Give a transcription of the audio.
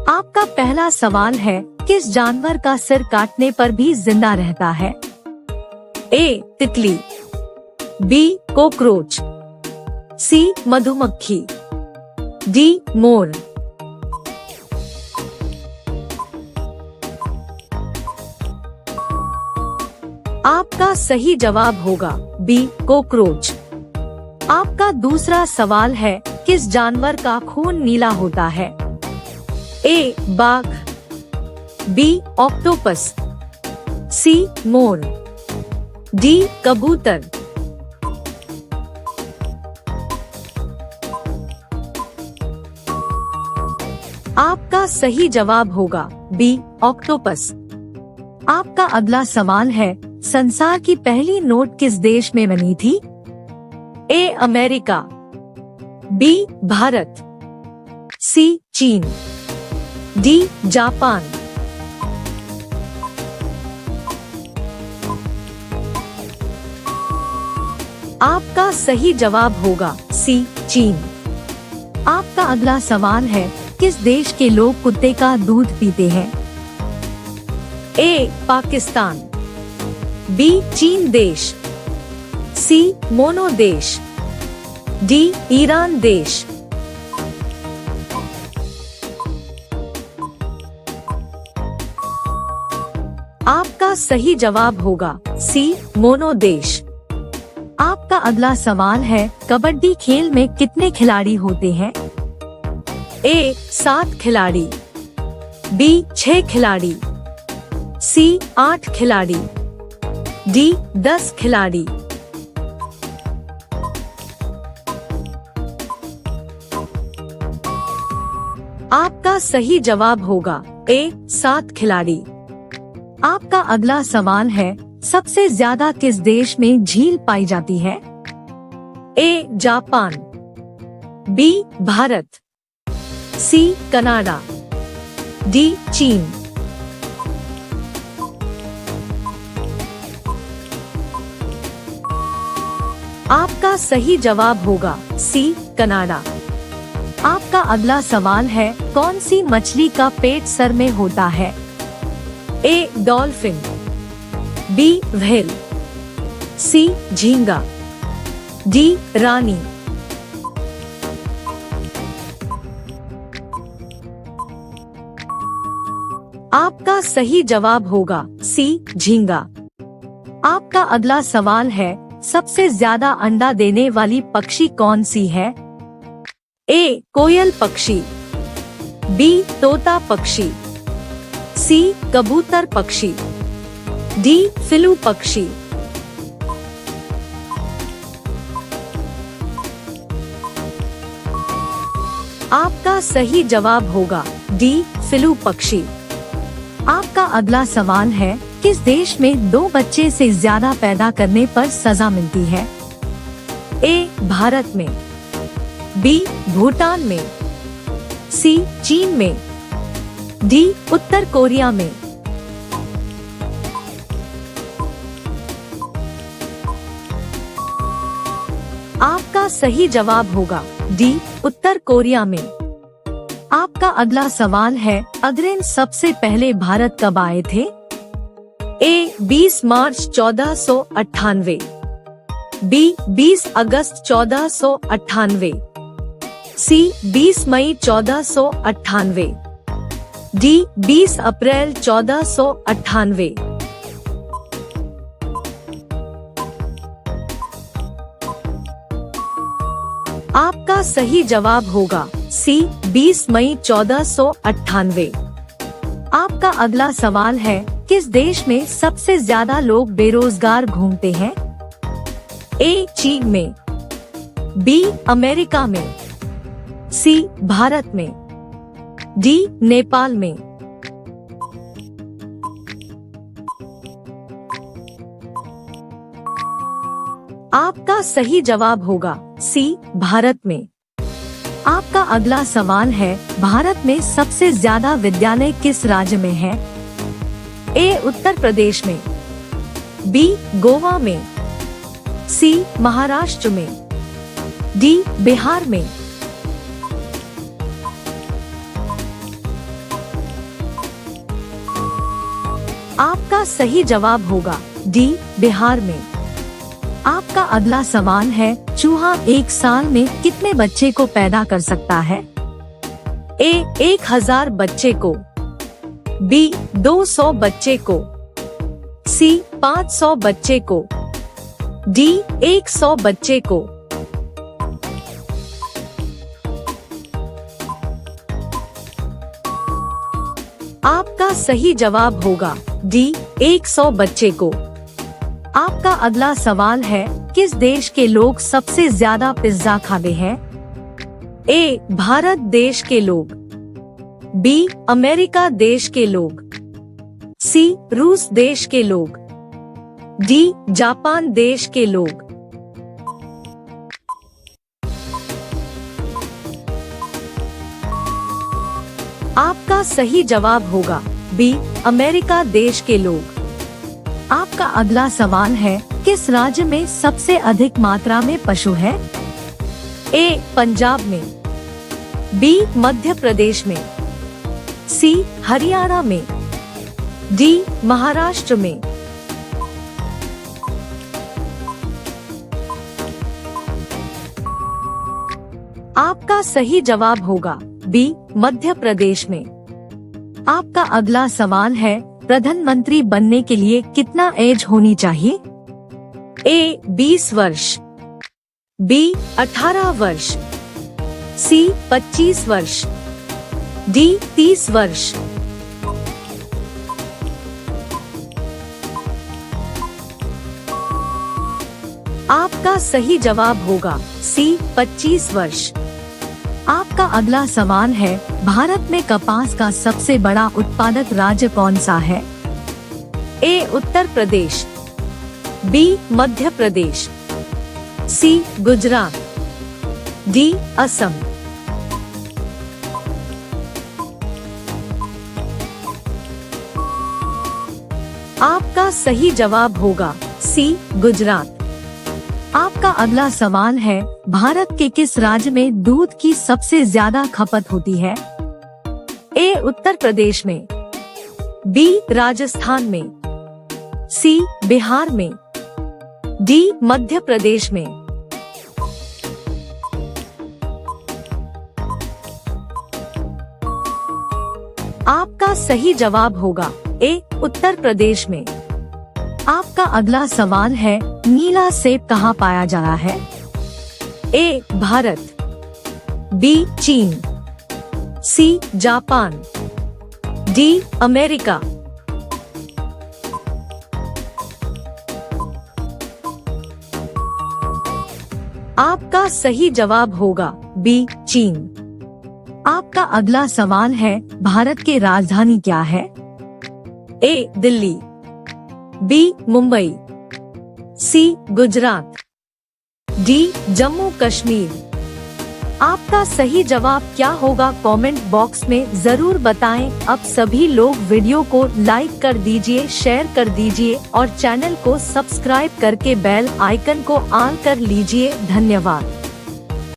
आपका पहला सवाल है, किस जानवर का सिर काटने पर भी जिंदा रहता है? ए. तितली, बी. कॉकरोच, सी. मधुमक्खी, डी. मोर। आपका सही जवाब होगा बी. कॉकरोच। आपका दूसरा सवाल है, किस जानवर का खून नीला होता है? ए. बाघ, बी. ऑक्टोपस, सी. मोर, डी. कबूतर। आपका सही जवाब होगा बी. ऑक्टोपस। आपका अगला सवाल है, संसार की पहली नोट किस देश में बनी थी? A. America, B. Bharat, C. Cheen, D. Japan. आपका सही जवाब होगा सी. चीन। आपका अगला सवाल है, किस देश के लोग कुत्ते का दूध पीते हैं? ए. पाकिस्तान, बी. चीन देश, सी. मोनो देश, डी. ईरान देश। आपका सही जवाब होगा सी. मोनो देश। आपका अगला सवाल है, कबड्डी खेल में कितने खिलाड़ी होते हैं? ए. 7 खिलाड़ी, बी. 6 खिलाड़ी, सी. 8 खिलाड़ी, डी. 10 खिलाड़ी। आपका सही जवाब होगा ए. 7 खिलाड़ी। आपका अगला सवाल है, सबसे ज्यादा किस देश में झील पाई जाती है? A. Japan, B. Bharat, C. Canada, D. Cheen. आपका सही जवाब होगा सी. कनाडा। आपका अगला सवाल है, कौन सी मछली का पेट सर में होता है? A. Dolphin, B. Whale, C. झींगा, डी. रानी। आपका सही जवाब होगा सी. झींगा। आपका अगला सवाल है, सबसे ज्यादा अंडा देने वाली पक्षी कौन सी है? ए. कोयल पक्षी, बी. तोता पक्षी, सी. कबूतर पक्षी, डी. फिलू पक्षी। आपका सही जवाब होगा डी. फिलू पक्षी। आपका अगला सवाल है, किस देश में 2 बच्चे से ज्यादा पैदा करने पर सजा मिलती है? ए. भारत में, बी. भूटान में, सी. चीन में, डी. उत्तर कोरिया में। आपका सही जवाब होगा डी. उत्तर कोरिया में। आपका अगला सवाल है, अग्रसेन सबसे पहले भारत कब आए थे? ए. 20 मार्च 1498, बी. 20 अगस्त 1498, सी. 20 मई 1498, डी. 20 अप्रैल 1498। आपका सही जवाब होगा सी. 20 मई 1498। आपका अगला सवाल है, किस देश में सबसे ज्यादा लोग बेरोजगार घूमते हैं? ए. चीन में, बी. अमेरिका में, सी. भारत में, डी. नेपाल में। आपका सही जवाब होगा सी. भारत में। आपका अगला सवाल है, भारत में सबसे ज्यादा विद्यालय किस राज्य में है? ए. उत्तर प्रदेश में, बी. गोवा में, सी. महाराष्ट्र में, डी. बिहार में। आपका सही जवाब होगा डी, बिहार में। आपका अगला सवाल है, चूहा एक साल में कितने बच्चे को पैदा कर सकता है? ए, 1000 बच्चे को, बी, 200 बच्चे को, सी, 500 बच्चे को, डी, 100 बच्चे को। आपका सही जवाब होगा डी, 100 बच्चे को। आपका अगला सवाल है, किस देश के लोग सबसे ज्यादा पिज्जा खाते हैं? ए, भारत देश के लोग, बी, अमेरिका देश के लोग, सी, रूस देश के लोग, डी, जापान देश के लोग। आपका सही जवाब होगा बी, अमेरिका देश के लोग। आपका अगला सवाल है, किस राज्य में सबसे अधिक मात्रा में पशु है? ए, पंजाब में, बी, मध्य प्रदेश में, सी, हरियाणा में, डी, महाराष्ट्र में। आपका सही जवाब होगा बी, मध्य प्रदेश में। आपका अगला सवाल है, प्रधानमंत्री बनने के लिए कितना एज होनी चाहिए? ए, 20 वर्ष, बी, 18 वर्ष, सी, 25 वर्ष, डी, 30 वर्ष। आपका सही जवाब होगा सी, 25 वर्ष। आपका अगला सवाल है, भारत में कपास का सबसे बड़ा उत्पादक राज्य कौन सा है? ए, उत्तर प्रदेश, बी, मध्य प्रदेश, सी, गुजरात, डी, असम। आपका सही जवाब होगा सी, गुजरात। आपका अगला सवाल है, भारत के किस राज्य में दूध की सबसे ज्यादा खपत होती है? ए, उत्तर प्रदेश में, बी, राजस्थान में, सी, बिहार में, डी, मध्य प्रदेश में। आपका सही जवाब होगा ए, उत्तर प्रदेश में। आपका अगला सवाल है, नीला सेब कहाँ पाया जाता है? ए, भारत, बी, चीन, सी, जापान, डी, अमेरिका। आपका सही जवाब होगा बी, चीन। आपका अगला सवाल है, भारत की राजधानी क्या है? ए, दिल्ली, बी, मुंबई, सी, गुजरात, डी, जम्मू कश्मीर। आपका सही जवाब क्या होगा कमेंट बॉक्स में जरूर बताएं। अब सभी लोग वीडियो को लाइक कर दीजिए, शेयर कर दीजिए और चैनल को सब्सक्राइब करके बेल आइकन को ऑन कर लीजिए। धन्यवाद।